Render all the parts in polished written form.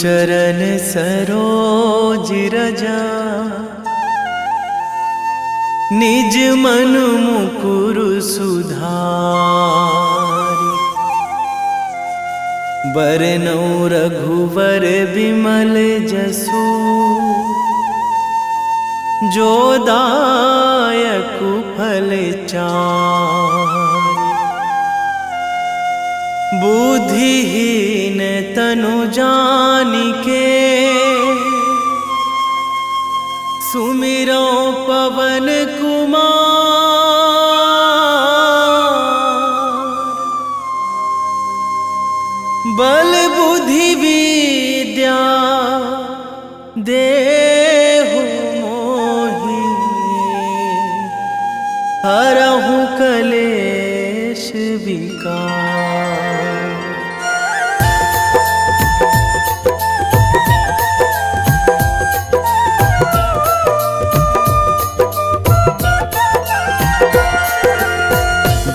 चरण सरोज रजा, निज मन मुकुर सुधारि। बरनौ रघुवर विमल जसु, जो दायक फल चारि। बुद्धिहीन तनु जानिके, सुमिरो पवन कुमार। बल बुद्धि विद्या देहु मोहि, हरहु कलेश विकार।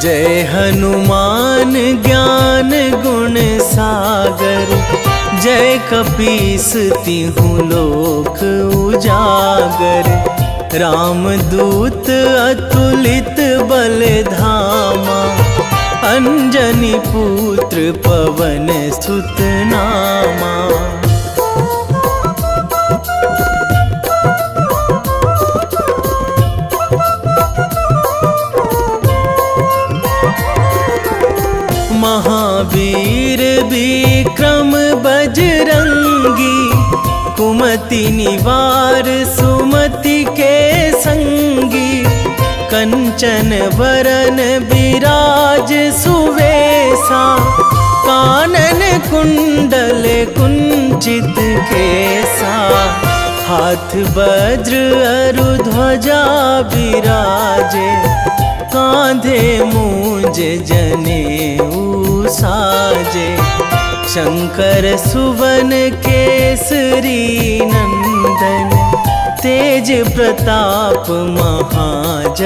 जय हनुमान ज्ञान गुण सागर, जय कपीस तिहु लोक उजागर। रामदूत अतुलित बल धामा, अंजनी पुत्र पवन सुत नामा। महावीर विक्रम बजरंगी, कुमति निवार सुमति के संगी। कंचन वरन विराज सुवेशा, कानन कुंडल कुंचित केसा। हाथ वज्र अरु ध्वजा विराजे, कांधे मूंज जनेऊ साजे। शंकर सुवन केसरी नंदन, तेज प्रताप महाजगवंदन।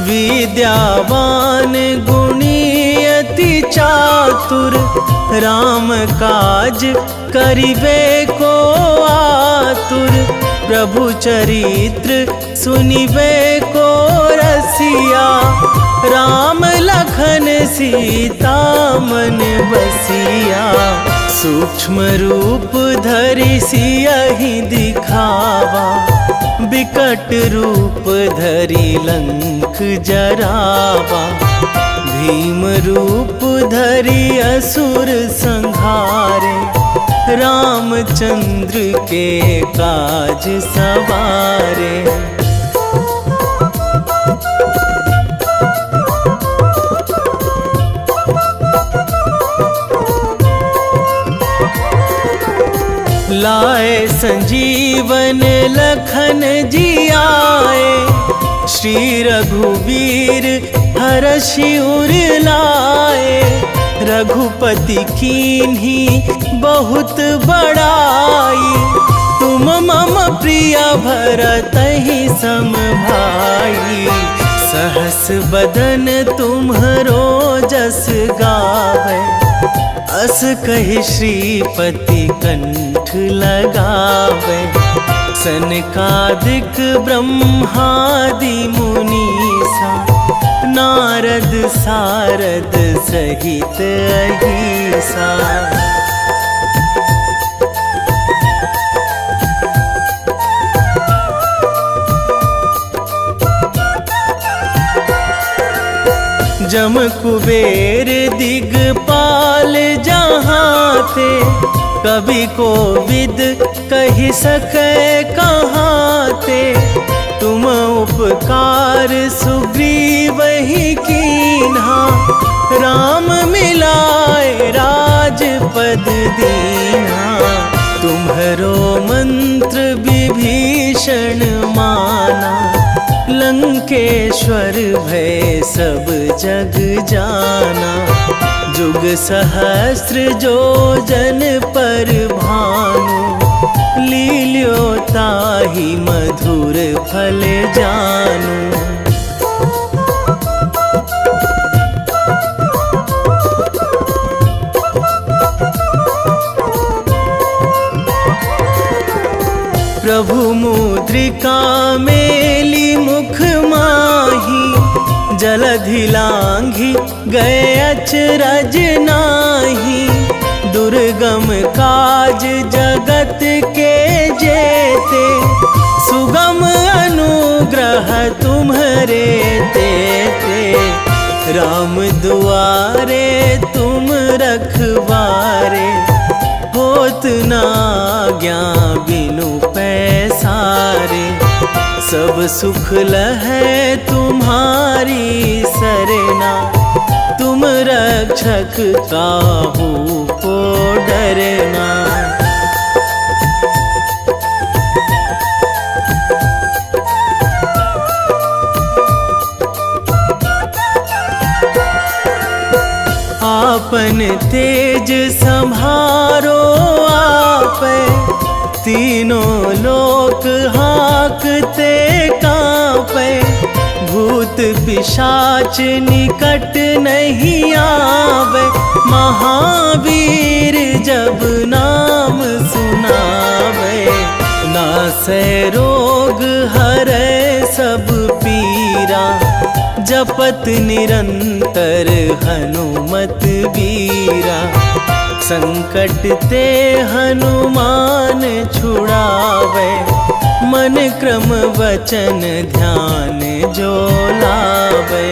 विद्यावान गुणी अति चातुर, राम काज करिबे को आतुर। प्रभु चरित्र सुनिबे को रसिया, राम लखन सीता मन बसिया। सूक्ष्म रूप धरि सियहि दिखावा, बिकट रूप धरि लंक जरावा। भीम रूप धरि असुर संहारे, रामचंद्र के काज सवारे। लाए संजीवन लखन जियाए, श्री रघुवीर हरषि उर लाए। रघुपति कीन्ही बहुत बड़ाई, तुम मम प्रिय भरतहि सम भाई। सहस बदन तुम्हरो जस गावै, अस कहि श्रीपति कंठ लगावै। सनकादिक ब्रह्मादि मुनीसा, नारद सारद सहित अहिसा। जम कुबेर दिगपाल जहाँ थे, कवि कोविद कहि सकै कहाँ थे। तुम उपकार सुग्रीवहि कीन्हा, राम मिलाए राजपद दीन्हा। तुम्हरो मंत्र विभीषण माना, लंकेश्वर भय सब जग जाना। जुग सहस्त्र जो जन पर भानु, लील्यो ताहि ताही मधुर फल जानू। प्रभु मुद्रिका मेली मुख माही, जलधि लांघी गए अचरज नाही। दुर्गम काज जगत के जेते, सुगम अनुग्रह तुम्हरे तेते। राम दुआरे तुम रखवारे, होत ना आज्ञा बिनु पैसारे। सब सुख लहै तुम्हारी सरना, तुम रक्षक काहू को डरना। आपन तेज संभारो आपै, तीनों लोक हाँकते कांपै। भूत पिशाच निकट नहीं आवे, महावीर जब नाम सुनावे। नासै रोग हरै सब पीरा, जपत निरंतर हनुमत बीरा। संकट ते हनुमान छुड़ावे, मन क्रम वचन ध्यान जो लावे।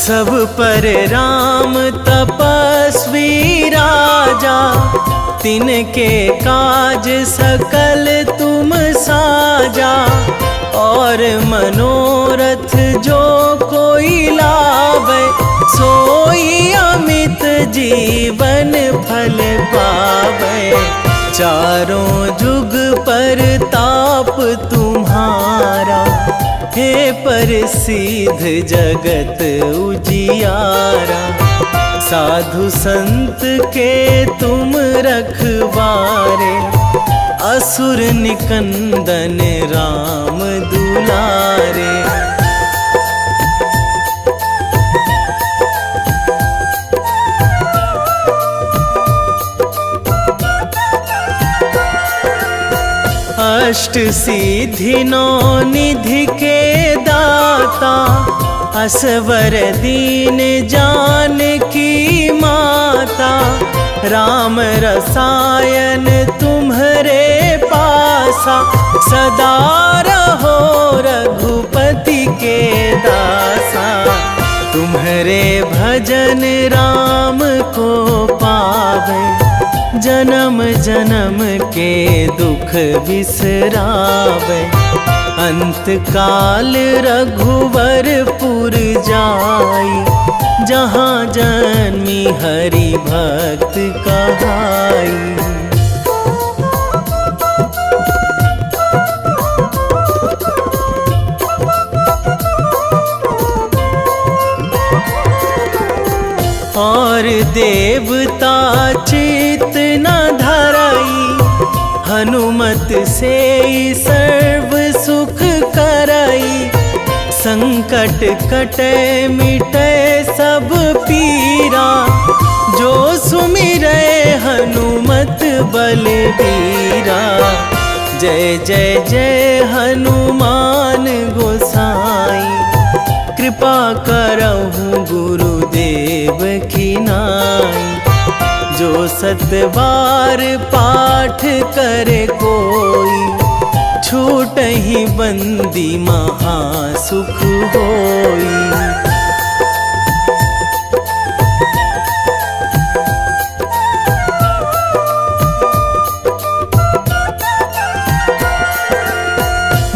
सब पर राम तपस्वी राजा, तिनके काज सकल तुम साजा। और मनोरथ जो कोई लावे, सोई अमित जीवन फल पावे। चारों जुग पर ताप तुम्हारा, हे प्रसिद्ध जगत उजियारा। साधु संत के तुम रखवारे, असुर निकंदन राम दुलारे। अष्ट सिद्धि नौ निधि के दाता, असवर दीन जानकी माता। राम रसायन तुम्हरे पासा, सदा रहो रघुपति के दासा। तुम्हरे भजन राम को पावे, जन्म जन्म के दुख बिसरावे। अंत काल रघुवरपुर जाई, जहाँ जन्मी हरि भक्त कहाई। और देवता चित न धराई, हनुमत से सर्व सुख कराई। संकट कटे मिटे सब पीरा, जो सुमिरै हनुमत बलबीरा। जय जय जय हनुमान गोसाई, कृपा करहु गुरुदेव की नाई। जो सतबार पाठ करे कोई, छूटहि बंदी महासुख होई।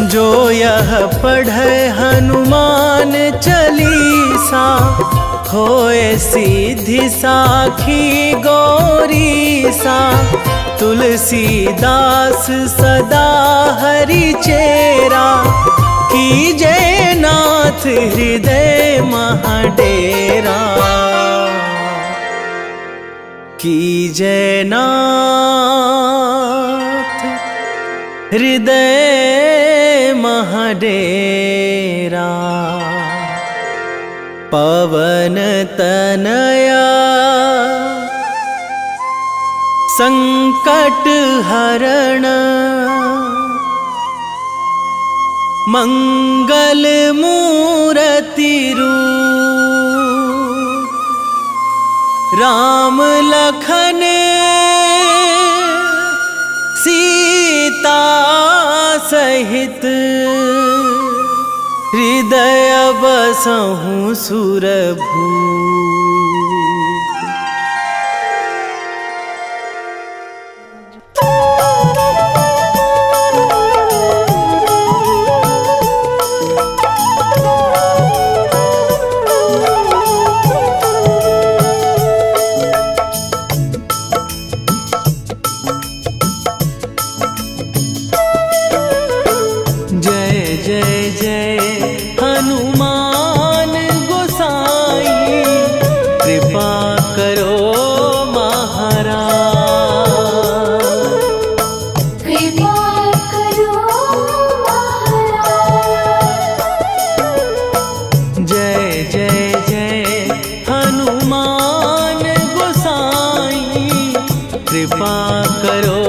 जो यह पढ़े हनुमान चालीसा, होए सिद्धि साखी गौरीसा। तुलसीदास सदा हरि चेरा, कीजय नाथ हृदय कीजय नाथ हृदय महडेरा। पवन तनया संकट हरण, मंगल मूर्ति रूप। राम लखन सीता सहित, हृदय बसहु सुरभूप। कृपा करो महाराज, कृपा करो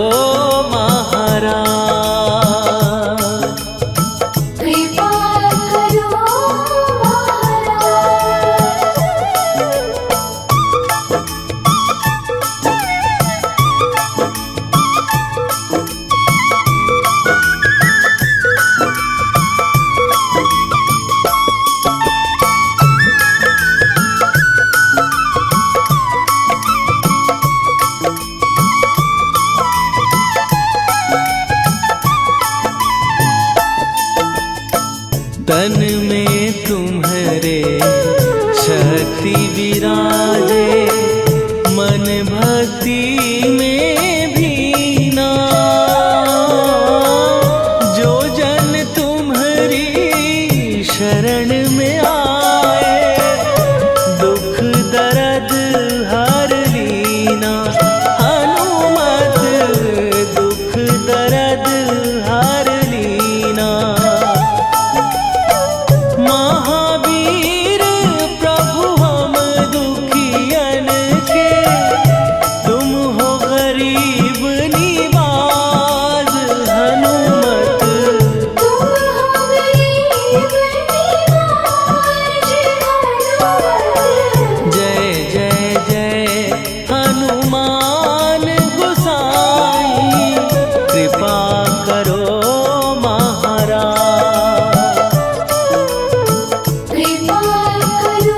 तन में तुम्हारे शक्ति विराजे, मन भक्ति में भीना। जो जन तुम्हारी शरण में आए, दुख दर्द हर लीना। हनुमत दुख दर्द हर लीना। महावीर प्रभु हम दुखियन के, तुम हो गरीब निवाज। हनुमत तुम हो गरीब निवाज। जय जय जय हनुमान गोसाई, कृपा करो महाराज। कृपा करो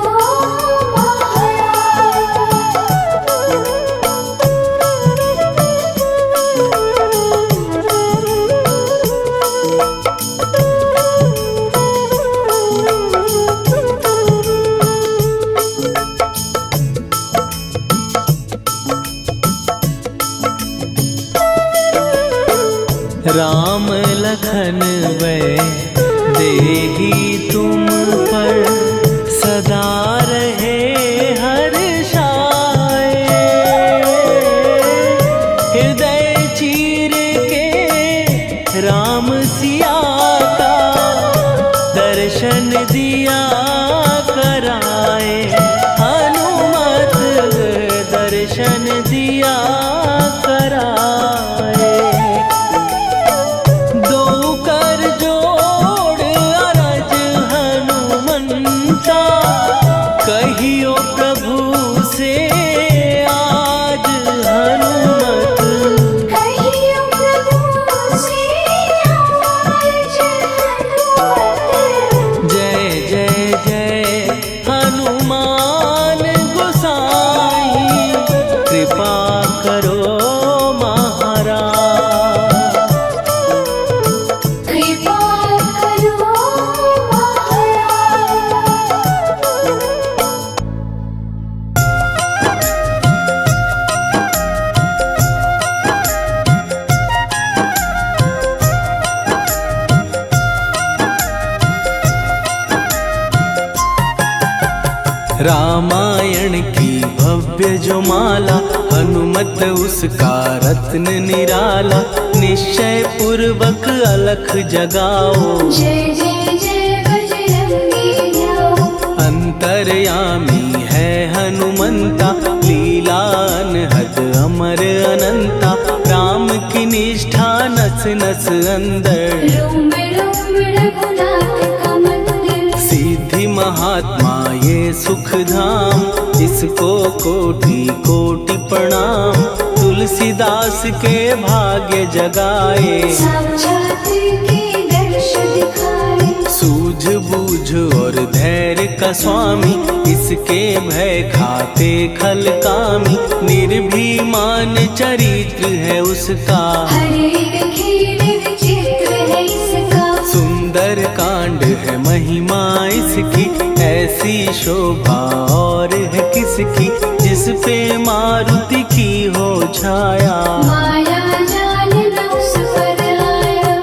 राम लखन वै देही तुम पर, सदा रहे हर्षाए। हृदय चीर के राम सिया का, दर्शन दिया कराए। हनुमत दर्शन दिया कराए। दो कर जोड़ अरज रामायण की भव्य जो माला, हनुमत उसका रत्न निराला। निश्चय पूर्वक अलख जगाओ, जय जय जय बजरंगी जाओ। अंतर्यामी है हनुमंता, लीला अनहद अमर अनंता। राम की निष्ठा नस नस अंदर, रोम रोम रघुनाथ का मंदिर। सिद्धि महात्मा ये सुख धाम, इसको कोटि कोटि प्रणाम। तुलसीदास के भाग्य जगाए, साक्षात के दर्श दिखाए। सूझ बूझ और धैर्य का स्वामी, इसके भय खाते खल कामी। निर्भीमान चरित्र है उसका, हर एक खेल विचित्र है इसका। सुंदर कांड है महिमा इसकी। ऐसी शोभा और है किसकी, जिस पे मारुति की हो छाया। माया जाल न उस पर आया।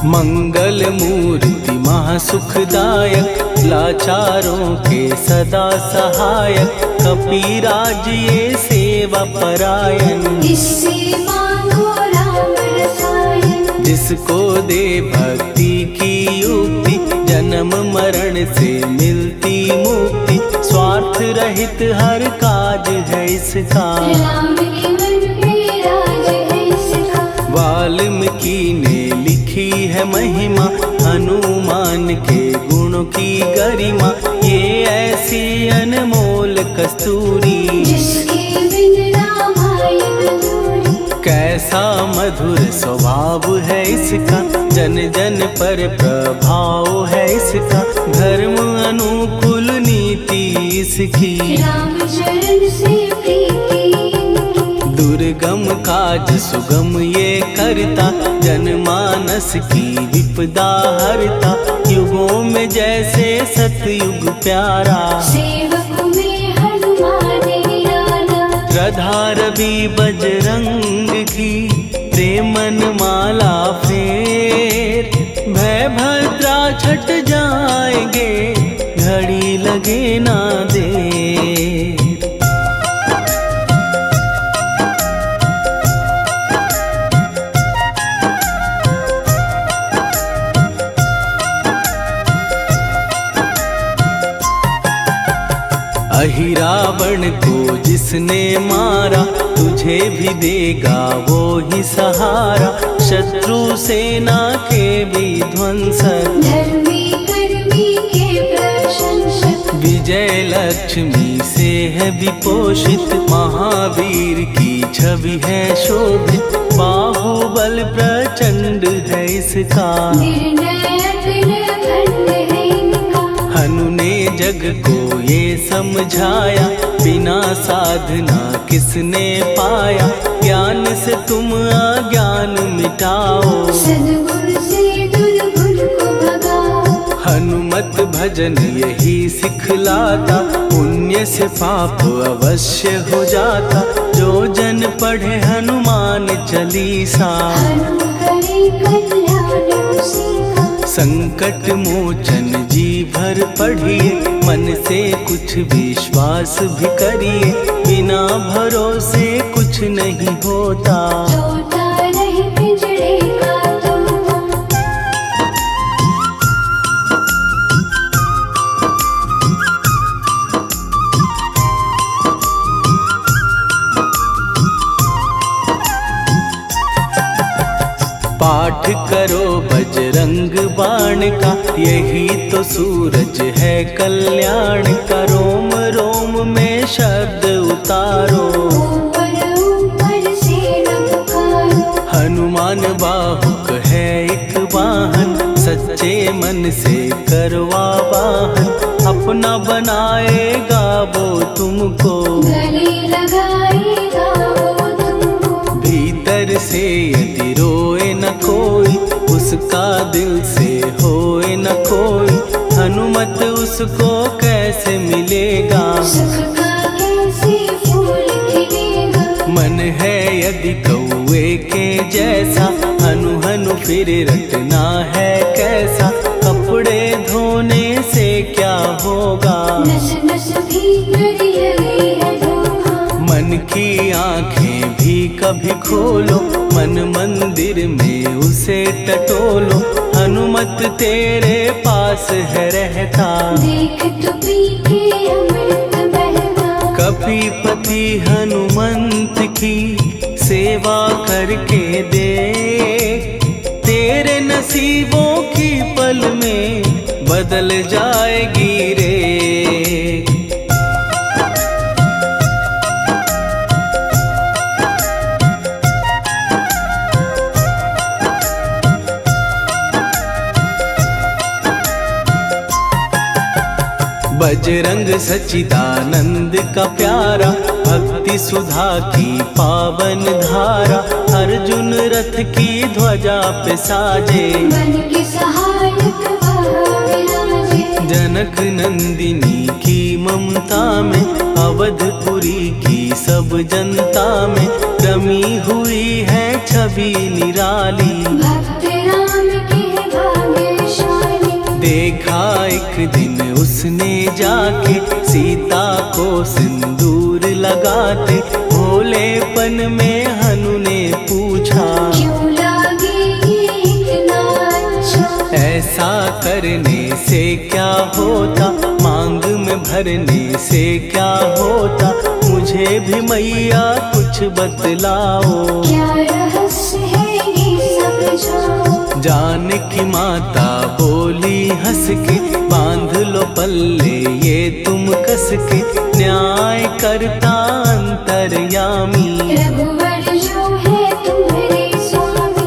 मंगल मूर्ति महासुखदायक, लाचारों के सदा सहायक। कपीराज ये सेवा परायण, इससे मांगो राम रसायन। जिसको दे भक्ति की युक्ति, जन्म मरण से मिलती मुक्ति। स्वार्थ रहित हर काज है इसका, राम के मन में राज है इसका। वाल्मीकि ने लिखी है महिमा, हनुमान के गुणों की गरिमा। ये ऐसी अनमोल कस्तूरी, जिसके बिन रामायण अधूरी। कैसा मधुर स्वभाव है इसका, जन जन पर प्रभाव है इसका। धर्म अनुकूल नीति इसकी, राम चरण से प्रीति इनकी। दुर्गम काज सुगम ये करता, जनमानस की विपदा हरता। युगों में जैसे सतयुग प्यारा, सेवक में हनुमान निराला। श्रद्धा रवि बजरंग की, प्रेमन माला फेर। भय भद्रा छट जाएंगे, घड़ी लगे ना देर। अहिरावण को जिसने मारा, तुझे भी देगा वो ही सहारा। शत्रु सेना के विध्वंसक, धर्मी कर्मी के प्रशंसक। विजय लक्ष्मी से है विपोषित। महावीर की छवि है शोभित, बाहुबल प्रचंड है इसका। निर्णय अखंड है इनका। हनु ने जग को ये समझाया, बिना साधना किसने पाया। ज्ञान से तुम अज्ञान मिटाओ, सद्गुण से दुर्गुण को भगाओ। हनुमत भजन यही सिखलाता, पुण्य से पाप अवश्य हो जाता। जो जन पढ़े हनुमान चालीसा, हनु करे कल्याण उसी का। संकट मोचन जी भर पढ़िए, मन से कुछ विश्वास भी करिए। बिना भरोसे कुछ नहीं होता, तोता रहे पिंजड़े का तोता। पाठ करो बजरंग बाण का, यही तो सूरज है कल्याण का। रोम रोम में शब्द उतारो, ऊपर ऊपर से न पुकारो। हनुमान बाहुक है एक वाहन, सच्चे मन से करवा वाहन। अपना बनाएगा वो तुमको, गले लगाएगा वो तुमको। भीतर से यदि रोए न कोई, उसका दिल से होए न कोई। हनुमत उसको कैसे मिलेगा, सुख का कैसे फिर रटना है कैसा, कपड़े धोने से क्या होगा। नस नस भीतर यही है धोखा। मन की आंखें भी कभी खोलो, मन मंदिर में उसे टटोलो। हनुमत तेरे पास है रहता, देख तो पी के अमृत बहता। कपीपति हनुमंत की सेवा करके दे, तेरे नसीबों की पल में बदल जाएगी रे। बजरंग सच्चिदानंद का प्यारा, भक्ति सुधा की पावन धारा। अर्जुन रथ की ध्वजा पे साजे, बन के सहायक वहाँ विराजे। जनक नंदिनी की ममता में, अवधपुरी की सब जनता में रमी हुई है छवि निराली। भक्त राम के भाग्यशाली, देखा एक दिन उसने जाके सीता को सिंदूर लगाते। भोलेपन में हनु ने पूछा, क्यों लागे ये इतना अच्छा। ऐसा करने से क्या होता, मांग में भरने से क्या होता। मुझे भी मैया कुछ बतलाओ, क्या रहस्य है ये समझाओ। जानकी माता बोली हंस के, बांध लो पल्ले ये तुम कस के। न्याय करता अंतर्यामी, रघुवर जो है तुम्हारे स्वामी।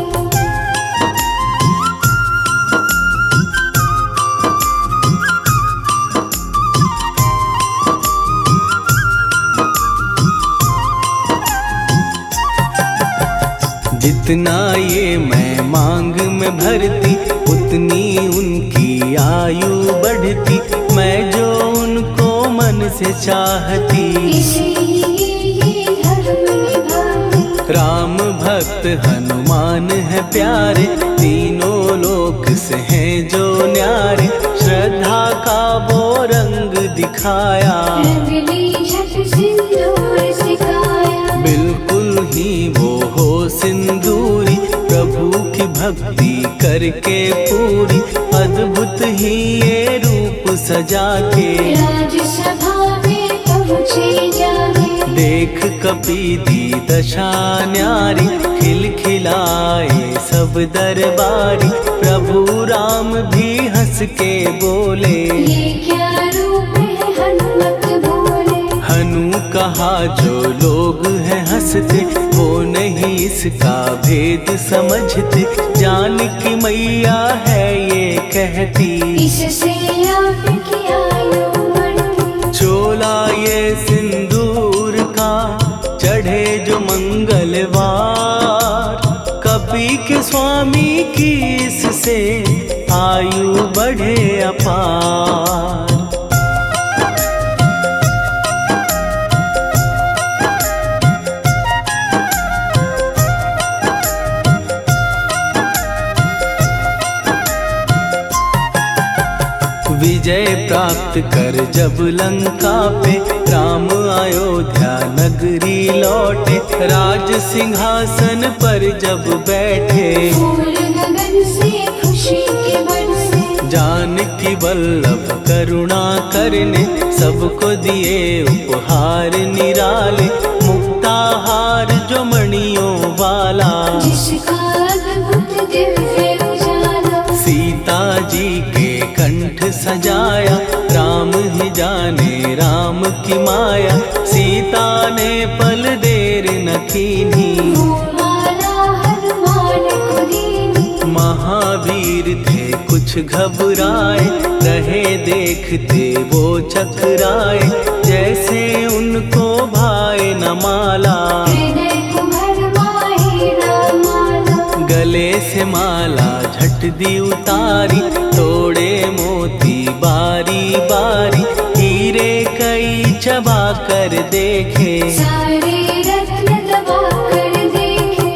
जितना ये मैं मांग में भरती, उतनी उनकी आयु बढ़ती। मैं जो उनको मन से चाहती, इसीलिए ये धर्म निभाती। राम भक्त हनुमान है प्यारे, तीनों लोक से हैं जो न्यारे। श्रद्धा का वो रंग दिखाया, रंगली झट सिंदूर सिखाया। बिल्कुल ही वो हो सिंदूरी, प्रभु की भक्ति करके पूरी। अद्भुत ही ये रूप सजा के, राजसभा में पहुँचे जाके। देख कपीदी दशा न्यारी, खिलखिलाए सब दरबारी। प्रभु राम भी हंस के बोले, ये क्या रूप है हनुमत बोले। हनु कहा जो लोग हैं हंसते, वो नहीं इसका भेद समझते। जानकी मैया है ये कहती, इससे आपकी आयु बढ़ती। चोला ये सिंदूर का चढ़े जो मंगलवार। कपी के स्वामी की इससे आयु बढ़े अपार। विजय प्राप्त कर जब लंका पे, राम अयोध्या नगरी लौटे। राज सिंहासन पर जब बैठे, फूल गगन से खुशी के बरसे। जानकी वल्लभ करुणा करने, सबको दिए उपहार निराले। मुक्ताहार जो मणियों वाला, जिसका अद्भुत दिव्य उजाला। सीता जी के कंठ सजाया। राम ही जाने राम की माया, सीता ने पल देर न कीन्ही। वो माला हनुमान को दीनी। महावीर थे कुछ घबराए, रहे देखते वो चकराए। जैसे उनको भाए न माला, हृदय को भरमाए न माला। गले से माला झट दी उतारी। तोड़े मोती बारी बारी, हीरे कई चबा कर देखे। सारे रत्न दबा कर देखे।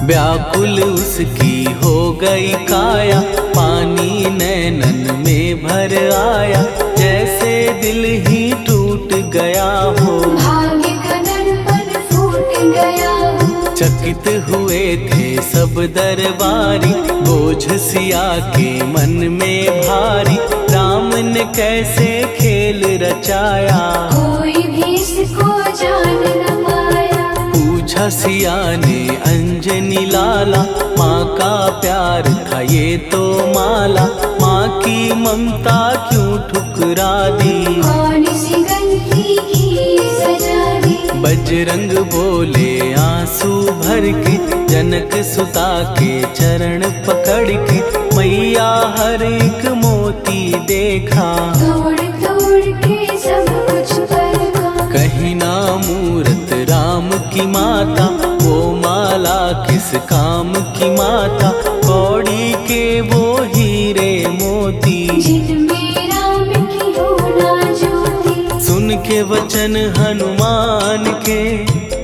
व्याकुल उसकी हो गई काया, पानी नैनन में भर आया, जैसे दिल ही टूट गया हो। भाग्य का दर्पण फूट गया हो। चकित हुए थे सब दरबारी, बोझ सिया के मन में भारी, राम ने कैसे खेल रचाया, कोई भी इसको जान न पाया। पूछा सिया ने अंजनी लाला, माँ का प्यार था ये तो माला, माँ की ममता क्यों ठुकरा दी, कौन सी गलती की सजा दी। बजरंग बोले आंसू भर के, जनक सुता के चरण पकड़ के, मैया हर एक मोती देखा, तोड़ तोड़ के सब कुछ परखा। कहीं ना मूरत राम की माता, वो माला किस काम की माता, कौड़ी के वो हीरे मोती, जिनमें राम की हो ना ज्योति। सुन के वचन हनुमान के,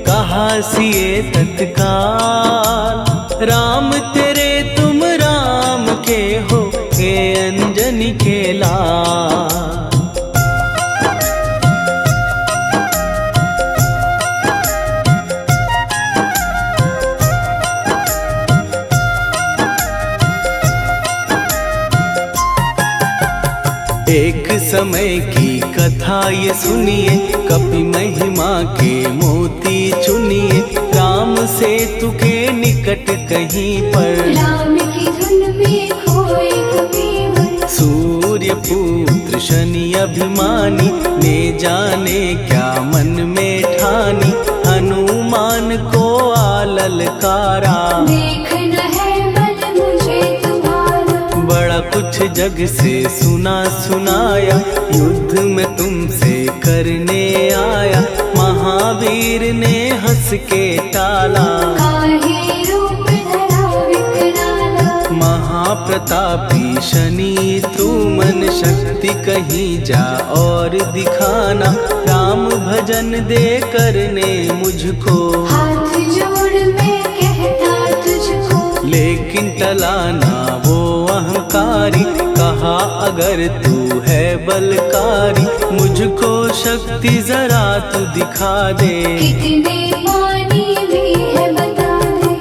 कहा सिए तत्काल, राम तेरे तुम राम के हो, के अंजनी के लाल। एक समय की कथा ये सुनिए, कपि महिमा के मोती चुनिए, राम सेतु के निकट कहीं पर, राम की धुन में खोए कबीर। सूर्य पुत्र शनि अभिमानी, ने जाने क्या मन में ठानी, हनुमान को आललकारा, देखना है बल मुझे तुम्हारा। बड़ा कुछ जग से सुना सुनाया, युद्ध में तुमसे करने आया, महावीर ने हंस के टाला, काहे रूप धरा विकराला। महाप्रतापी शनि तू मन शक्ति कहीं जा और दिखाना, राम भजन दे करने मुझको, हाथ जोड़ मैं कहता तुझको। लेकिन टला ना वो अहंकारी, कहा अगर तू है बलकारी, मुझको शक्ति जरा तू दिखा दे, कितने पानी भी है बता दे।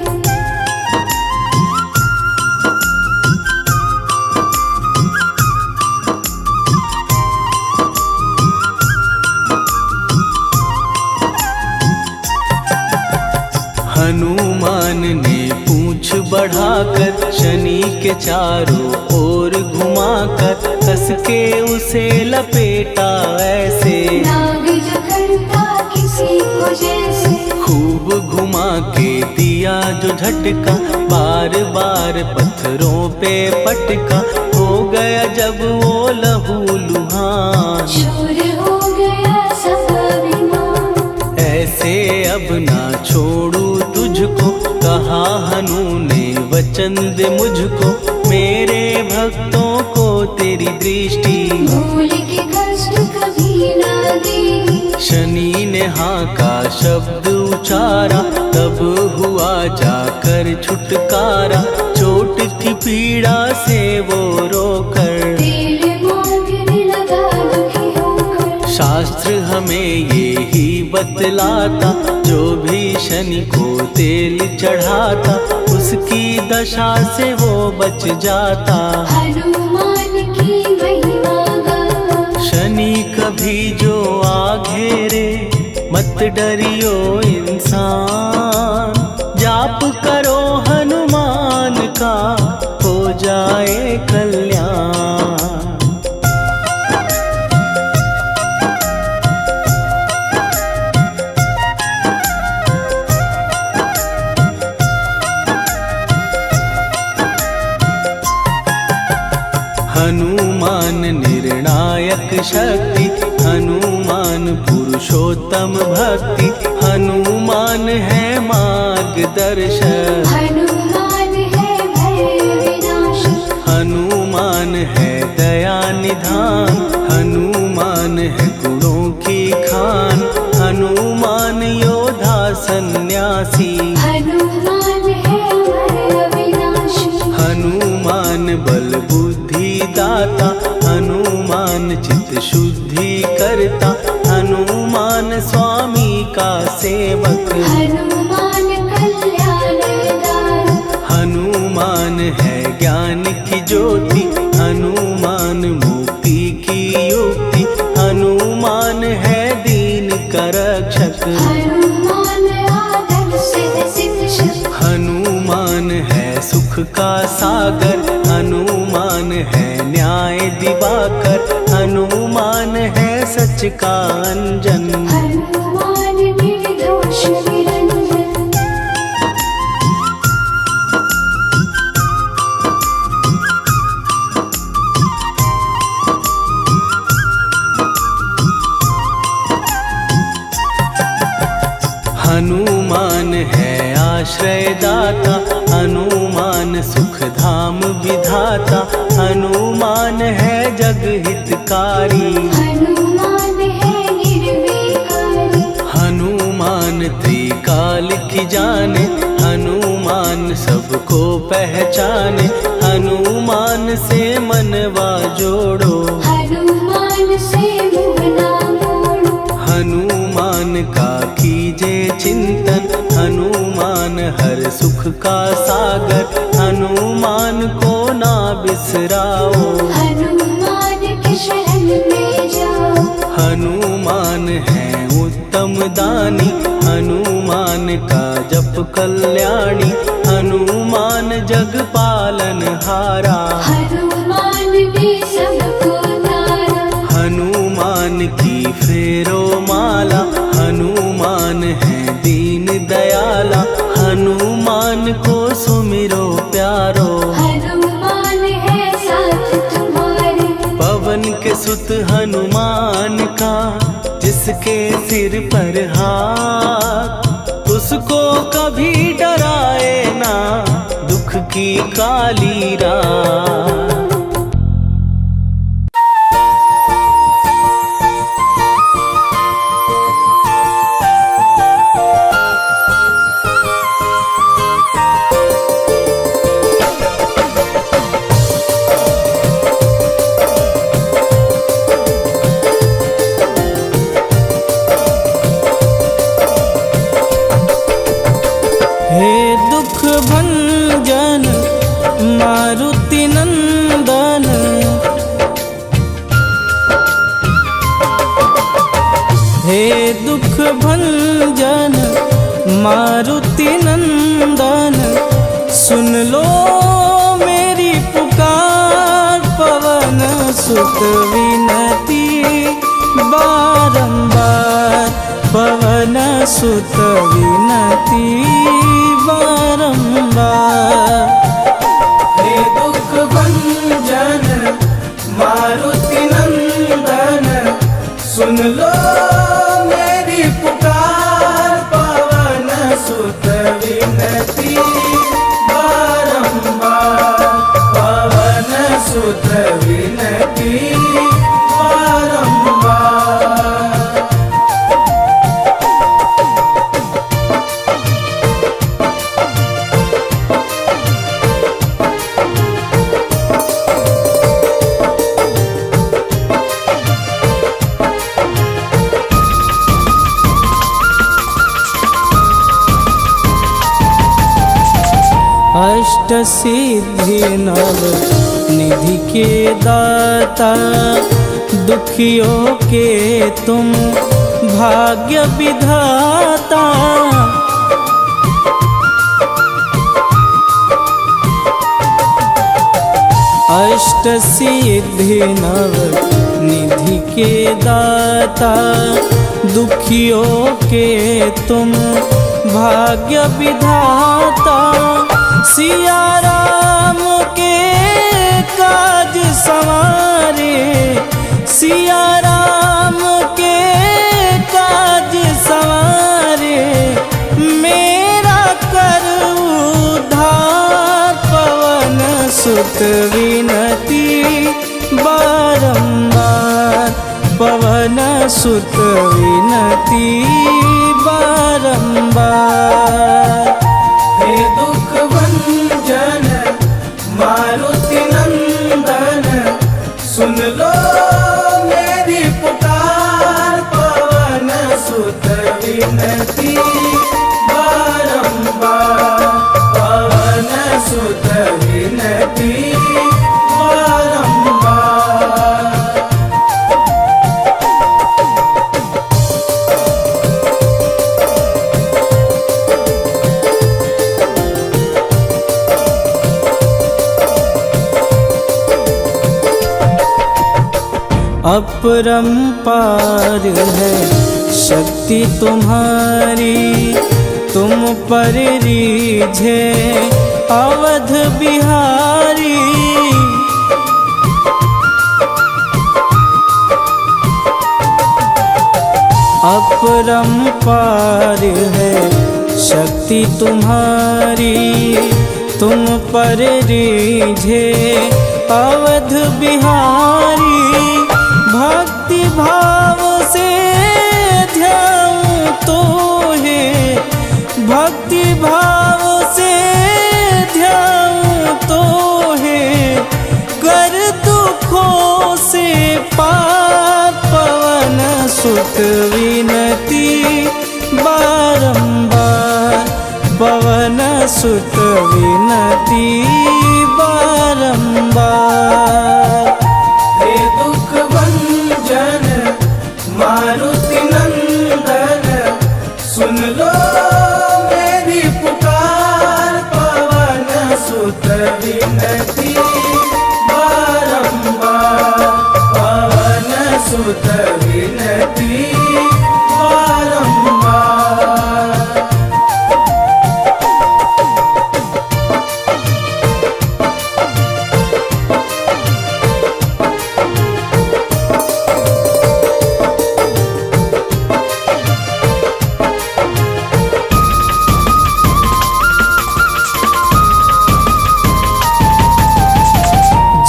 हनुमान ने पूंछ बढ़ाकर, शनि के चारों ओर घुमाकर, कस के उसे लपेटा ऐसे, नाग जो करता किसी को जैसे। खूब घुमा के दिया जो झटका, बार बार पत्थरों पे पटका, हो गया जब वो लहू लुहान, शूर हो गया सब अभिमान। ऐसे अब ना छोड़ू तुझको, कहा हनु ने वचन दे मुझको, मेरे भक्तों को तेरी दृष्टि, भूल के कष्ट कभी ना देगी। शनि ने हाँ का शब्द उचारा, तब हुआ जाकर छुटकारा, चोट की पीड़ा से वो रोकर, तेल मांगने लगा दुखी होकर। शास्त्र हमें ये ही बतलाता, जो भी शनि को तेल चढ़ाता, उसकी दशा से वो बच जाता, हनुमान की महिमा गाता। शनि कभी जो आ घेरे, मत डरियो इंसान, जाप करो हनुमान का, हो जाए कल्याण। हनुमान निर्णायक शक्ति, हनुमान पुरुषोत्तम भक्ति, हनुमान है मार्गदर्शक, हनुमान है भय विनाशक। हनुमान है दया निधान, हनुमान है गुणों की खान, हनुमान योद्धा सन्यासी, हनुमान है हनुमान कल्याणदार। हनुमान है ज्ञान की ज्योति, हनुमान मुक्ति की युक्ति, हनुमान है दीन का रक्षक। हनुमान आदर्श शिक्षक। हनुमान है सुख का सागर, हनुमान है न्याय दिवाकर, हनुमान है सच का अंजन। हनुमान निर्दोष निरंजन। हनुमान है आश्रय दाता, हनुमान सुख धाम विधाता, हनुमान है जग हितकारी। हनुमान है निर्विकारी। हनुमान त्रिकाल की जाने, हनुमान सबको पहचाने, हनुमान से मनवा जोड़ो। हनुमान से मुँह ना मोड़ो। हनुमान का कीजे चिंतन, हनुमान हर सुख का सागर, हनुमान को ना बिसराओ। हनुमान के शरण में जाओ। हनुमान है उत्तम दानी, हनुमान का जप कल्याणी, हनुमान जग पालन हारा। हनुमान ने सबको तारा। हनुमान की फेरो माला, हनुमान है दीन दयाला, हनुमान को सुमिरो प्यारो। हनुमान है साथ तुम्हारे। पवन के सुत हनुमान का, जिसके सिर पर हाथ, उसको कभी डराए ना दुख की काली रात। हे दुख भंजन मारुति नंदन, हे दुख भंजन मारुति नंदन, सुन लो मेरी पुकार। पवन सुत विनती बारंबार, पवन सुत विनती बारंबार। हे दुख भंजन मारुति नंदन, सुन लो मेरी पुकार। पवन सुत विनती बारंबार, पवन सुत विनती बारंबार। अष्ट सिद्धि नव निधि के दाता, दुखियों के तुम भाग्य विधाता। अष्ट सिद्धि नव निधि के दाता, दुखियों के तुम भाग्य विधाता। सिया राम के काज सवारे, सिया राम के काज सवारे, मेरा कर उद्धार। पवन सुत विनती बारंबार, पवन सुत विनती बारंबार। हे दुख भंजन मारुति नंदन, सुन लो मेरी पुकार। पवन सुत विनती अपरंपार है शक्ति तुम्हारी, तुम पर रीझे अवध बिहारी। अपरंपार है शक्ति तुम्हारी, तुम पर रीझे अवध बिहारी। भक्ति भाव से ध्याऊं तो है, भक्ति भाव से ध्याऊं तो है, कर दुखों से पार पवन सुत विनती बारंबार, पवन सुत विनती बारंबार। हे दुख भंजन मारुति नंदन, सुन लो मेरी पुकार, पवन सुत विनती बारंबार, पवन सुत विनती बारंबार।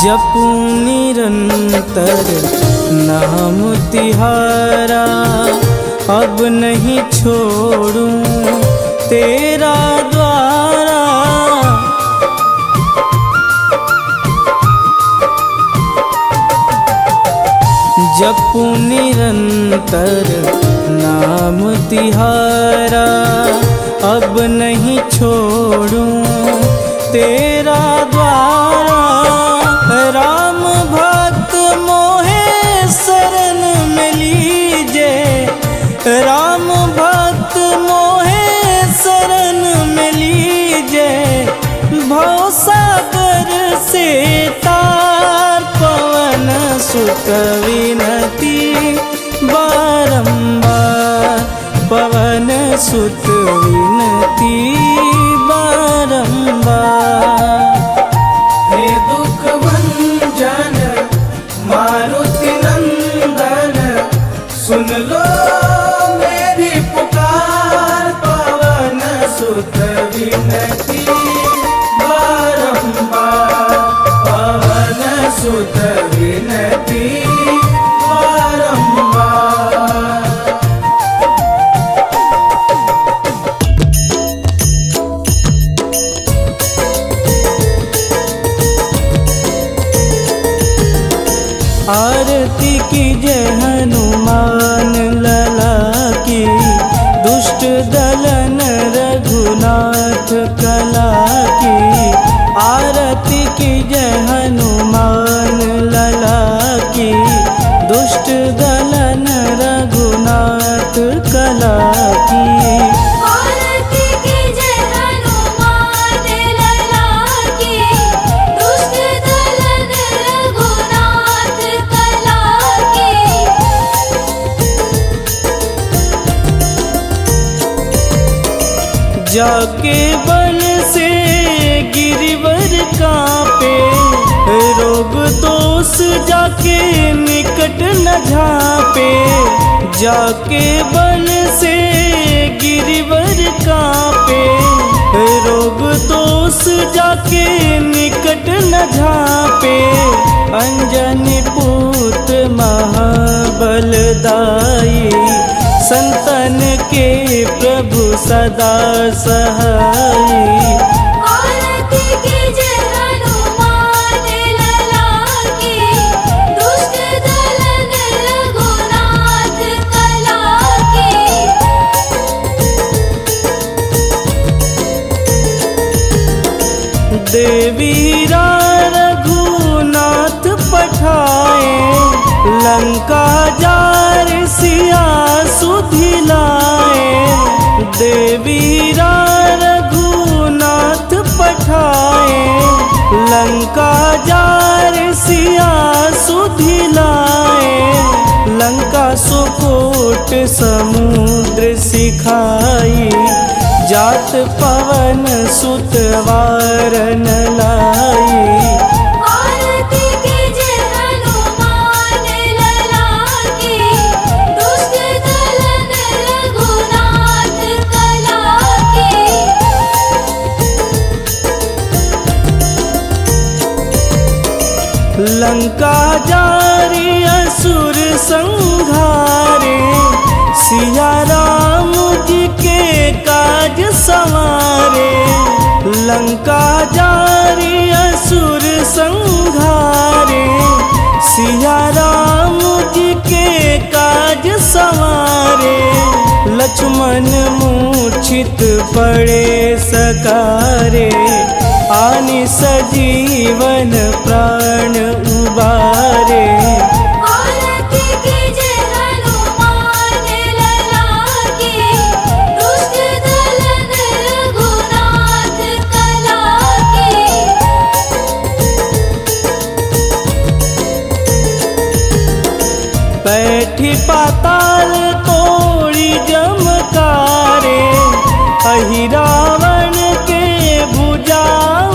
जपूं निरंतर नाम तिहारा, अब नहीं छोड़ूं तेरा द्वारा। जपूं निरंतर नाम तिहारा, अब नहीं छोड़ूं तेरा द्वारा। राम भक्त मोहे शरण में लीजे, राम भक्त मोहे शरण में लीजे। भवसागर से तार पवन सुत विनती बारंबार, पवन सुत विनती बारंबार। हे दुख भंजन मारुति नंदन, सुन लो मेरी पुकार, पवन सुत विनती बारंबार, पवन सुत विनती बारंबार। आरती की जय हनुमान लला की, दुष्ट दलन रघुनाथ कला की। आरती की जय हनुमान लला की, दुष्ट दलन रघुनाथ कला की। आरती की जय हनुमान लला की, दुष्ट दलन रघुनाथ कला की। जाके बल से गिरिवर कांपे, रोग दोष जाके निकट न झांपे। जाके बल से गिरिवर कांपे, रोग दोष जाके निकट न झांपे। अंजनी पुत्र महाबलदाई, संतन के प्रभु सदा सहाई। आरती की जय हनुमान लला की, दुष्ट दलन रघुनाथ कला की। देवीरा रघुनाथ पठाए, लंका जार सिया सुधिलाए। देवीरा रघुनाथ पठाए, लंका जार सिया सुधिलाए। सुकूट समुद्र सिखाई, जात पवन सुत वारन लाई। आरती कीजे हनुमान लला की, दुष्ट दलन रघुनाथ कला की। लंका जारी असुर संहारे, सिया राम जी के काज संवारे। लंका जारी असुर संहारे, सिया राम जी के काज संवारे। लक्ष्मण मूर्छित पड़े सकारे, आनि सजीवन प्राण उबारे। आरती कीजे हनुमान लला की, दुष्ट दलन रघुनाथ कला की। बैठी पाताल तोड़ी जमकारे, अहि रावण के भुजा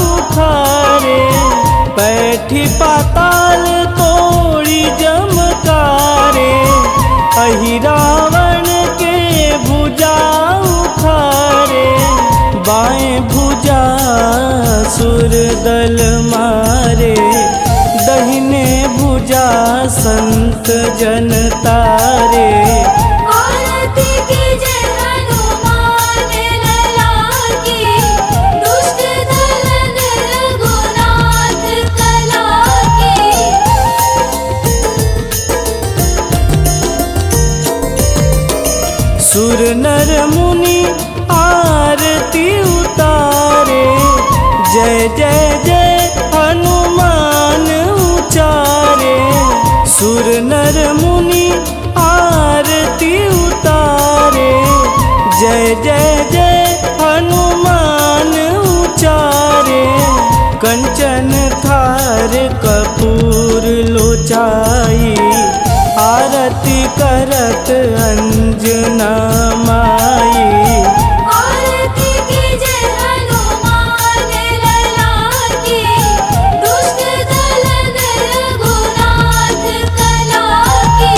उखारे। बैठी पाताल तोड़ी जमकारे, अहि रावण के भुजा उखारे। बाएं भुजा सुर दल मारे, दहिने भुजा संत जन तारे। आरती कीजे हनुमान लला की, दुष्ट दलन रघुनाथ कला की। सुर नर मुनि आरती उतारे, जय जय जय हनुमान उचारे। सुर नर मुनि आरती उतारे, जय जय जय हनुमान उचारे। कंचन थार कपूर लोचाई, आरती करत अंजना माई। आरती कीजे हनुमान लला की, दुष्ट दलन रघुनाथ कला की।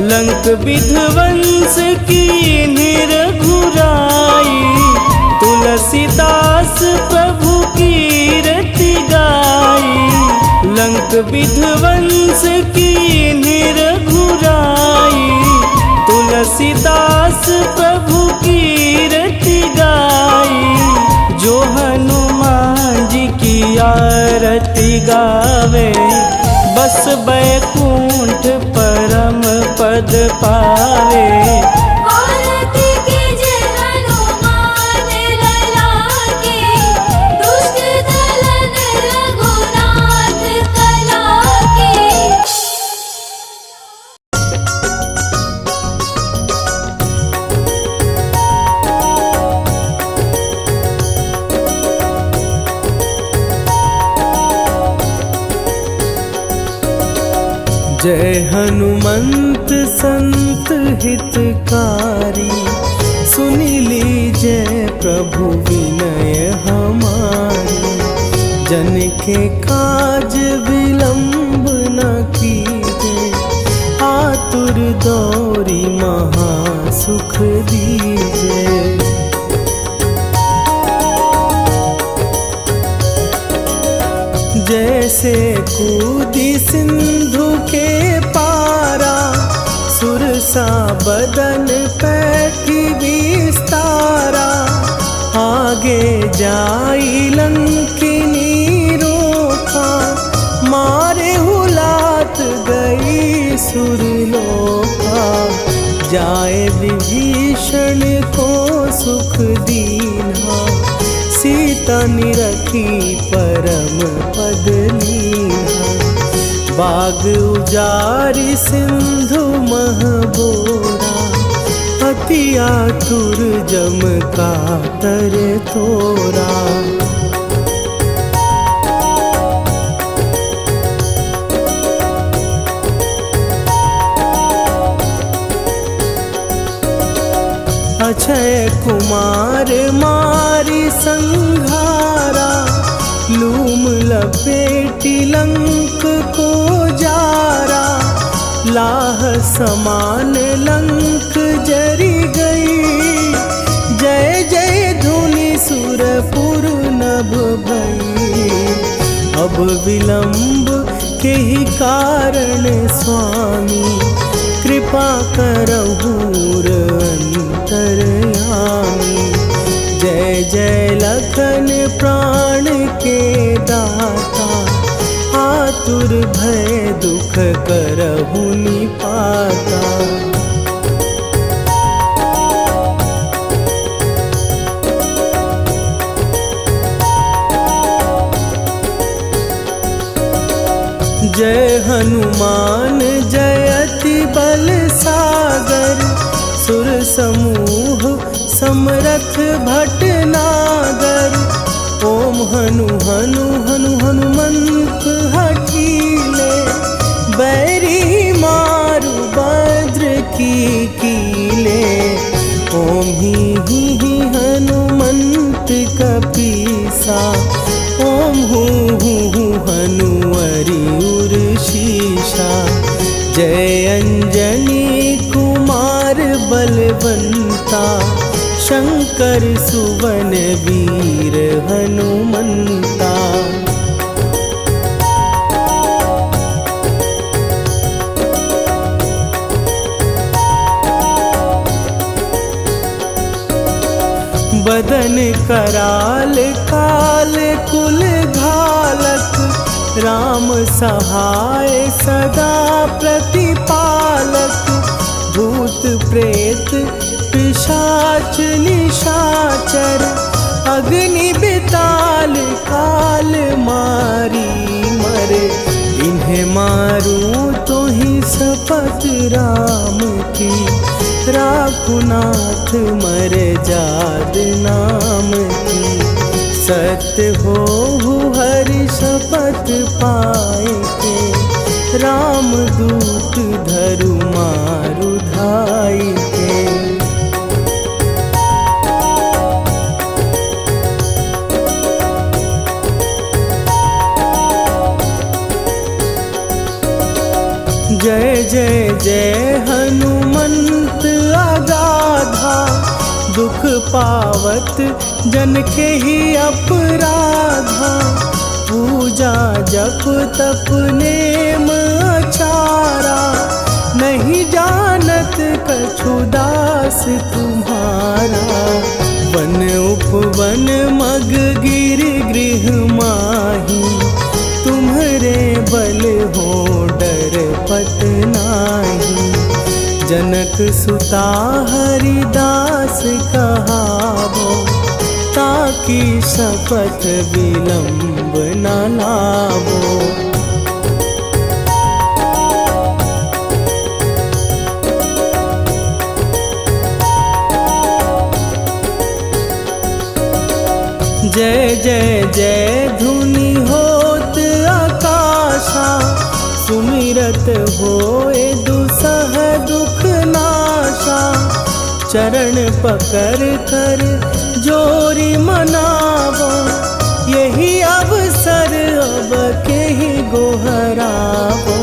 लंक विध्वंस की निरघुराई, तुलसीदास प्रभु कीरति गाई। लंक विध्वंस की निरघुराई, तुलसीदास प्रभु कीरति गाई। जो हनुमान जी की आरती गावे, बस बैकुंठ परम पद पावे। आरती कीजे हनुमान लला की, दुष्ट दलन रघुनाथ कला की। जय हनुमंत संत हितकारी, सुनी लीजय प्रभु विनय हमारी। जन के काज विलंब न कीजे, आतुर दौरी महा सुख दीजे। जैसे कूदी सिंधु के पारा, सुरसा बदन पैठी विस्तारा। आगे जाई लंकिनी रोका, मारे हुलात गई सुरलोका। जाए विभीषण को सुख दीना, सीता निरखी परम पद लीना। बाग उजारि सिंधु महबोरा, अति आतुर जम कातर तोरा। अक्षय कुमार मारी संघारा, लूम लपेटी लंक को जारा, लाह समान लंक जरी गई। जय जय धुनि सुरपुर नभ भई, अब विलंब के ही कारण स्वामी, कृपा करहु अंतरयामी। जय जय लखन प्राण के दाता, आतुर भय दुख करहु निपाता। जय हनुमान जयति बल सागर, सुर समूह समरथ भटनागर। ओम हनु हनु हनु हनुमंत हठीले, बैरी मारु भद्र की कीले। ओम ही हनुमंत कपीसा, ओम हूँ हनुमरि शीशा। जय अंजनी कुमार बलवंता, शंकर सुवन वीर हनुमंता। बदन कराल काल कुल घालक, राम सहाय सदा प्रतिपालक। भूत प्रेत पिशाच निशाचर, अग्नि बिताल काल मारी मरे। इन्हें मारूं तो ही शपथ राम की, राखुनाथ मरे जाद नाम की। सत्य हो हरि शपथ पाए के, राम दूत धरु मारु धाई के। जय जय जय हनुमंत अगाधा, दुख पावत जन के ही अपराधा। पूजा जप तप नेम आचारा, नहीं जानत कछु दास तुम्हारा। वन उपवन मग गिर गृह माही, तुम्हरे बल हो डर पत नाही। जनक सुता हरिदास कहावो, ताकि शपथ विलंब न लावो। जय जय जय धुनि होत आकाशा, सुमिरत होए दुसह दुख नाशा। चरण पकड़ कर जोरी मनावो, यही अवसर अब के ही गोहरावो।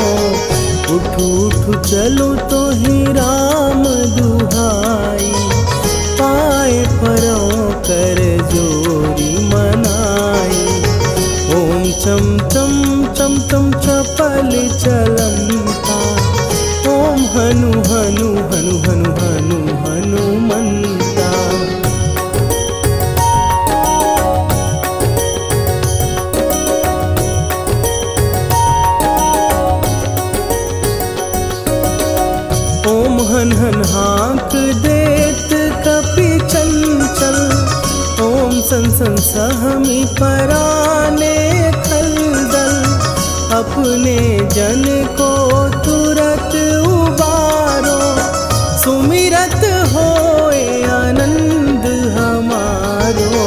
उठू उठू चलो तो ही राम दुहाई, पाए परों कर जोरी मनाई। ओम चम चम चम चम चपल चलंता, ओम हनु हनु हनु हनु हनु हनुमंता। ओम हन हन हाँक देत कपि चंचल, ओम सन सन सहमी पराने खलदल। अपने जन को तुरत उबारो, सुमिरत होए आनंद हमारो।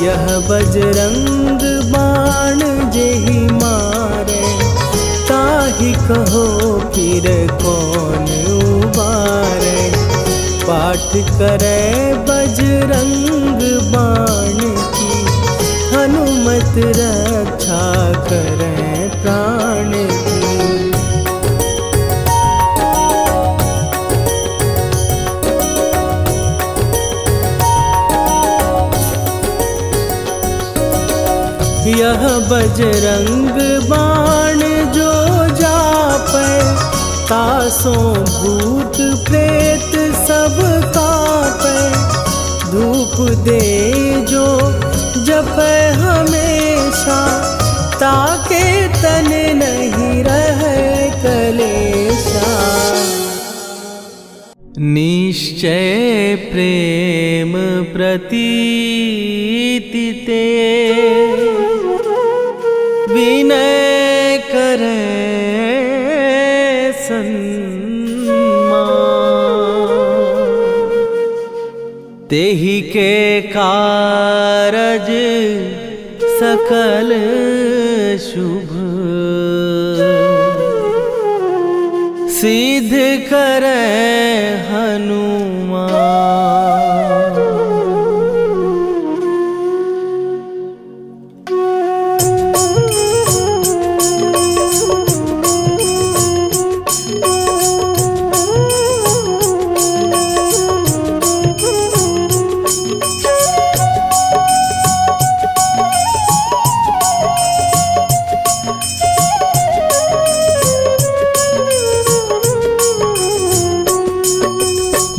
यह बजरंग बाण जेहि मारे, ताहि कहो फिर कौन उबारे। पाठ पाठ करे बजरंग बाण की, हनुमत रक्षा करे प्राण की। यह बजरंग बाण जो जापै, तासों भूत प्रेत सब कापै। धूप दे जो जपै हमेशा, ताके तन नहीं रहे कलेशा। निश्चय प्रेम प्रतीति ते, विनय करे सन्मान। तेहि के कारज सकल शुभ, सिद्ध करे हनुमान।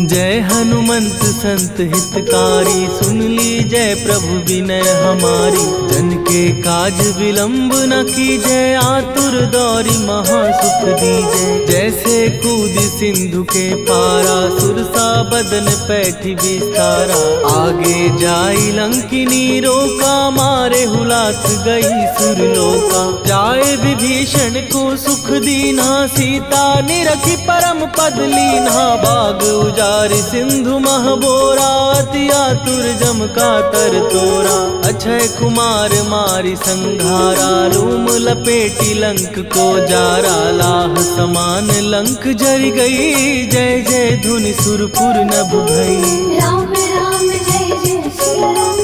जय हनुमंत संत हितकारी, सुन लीजय प्रभु विनय हमारी। जन के काज विलंब न कीजय, आतुर दौरी महासुख दीजय। जैसे कूद सिंधु के पारा, सुरसा बदन पैठी विस्तारा। आगे जाई लंकिनी रोका, मारे हुलाक गई सुरलोका। जाए विभीषण को सुख दीना, सीता निरखी परम पद लीना। बाग उजारि सिंधु महबोरा, अति आतुर जम का तर तोरा। अक्षय कुमार मारी संघारा, लूम लपेटी लंक को जारा। लाह समान लंक जर गई, जय जय धुनि सुरपुर नभ भई। राम राम जय जय श्री राम,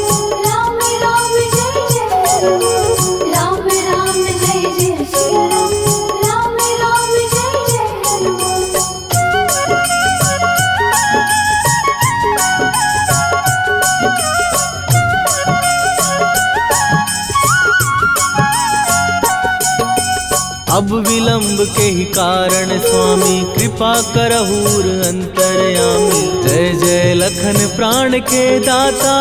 राम राम जय जय राम, राम राम जय जय श्री राम, राम राम जय जय हनुमान। अब विलंब के ही कारण स्वामी, कृपा करहूर अंतरयामी। जय जय लखन प्राण के दाता,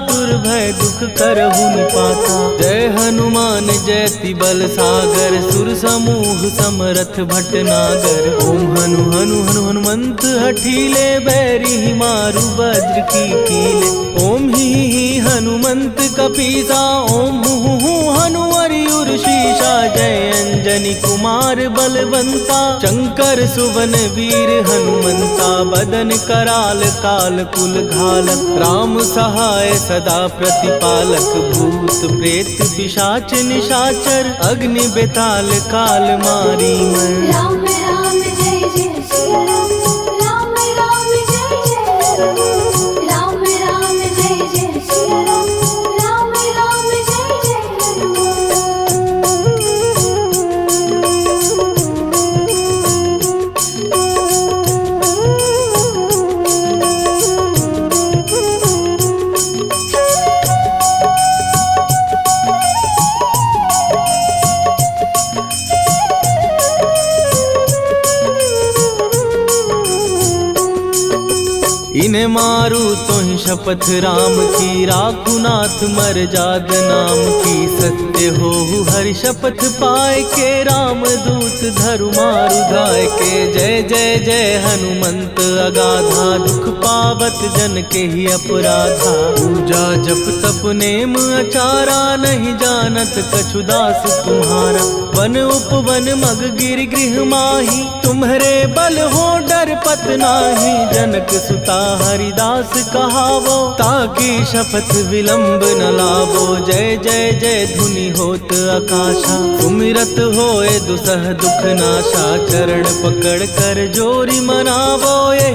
दुर्भय दुख करहु निपाता। जय हनुमान जयति बल सागर, सुर समूह समरथ भटनागर। ओम हनु हनु हनु हनुमंत हठीले, बैरी मारु वज्र की कीले। ओम ही हनुमंत कपीसा, ओम हु हनुमरि उर्शीषा। जय अंजनी कुमार बलवंता, शंकर सुवन वीर हनुमंता। बदन कराल काल कुल घालक, राम सहाय सदा प्रतिपालक। भूत प्रेत पिशाच निशाचर, अग्नि बेताल काल मारी मर। राम राम जय जय श्री राम, राम राम जय जय राम, राम राम जय जय श्री राम, राम राम जय जय हनुमान। इन्हें मारू तो ही शपथ राम की, राखू नाथ मर जाद नाम की। सत्य हो हरि शपथ पाए के, राम दूत धरु मारु धाय के। जय जय जय हनुमंत अगाधा, दुख पावत जन के ही अपराधा। पूजा जप तप नेम अचारा, नहीं जानत कछु दास तुम्हारा। वन उपवन मग गिर गृह माही, तुम्हारे बल हो डर पत नाही। जनक सुता हरिदास कहावो, ताकि शपथ विलंब न लावो। जय जय जय धुनि होत आकाशा, सुमिरत होए दुसह दुख नाशा। चरण पकड़ कर जोरी मनावो, यही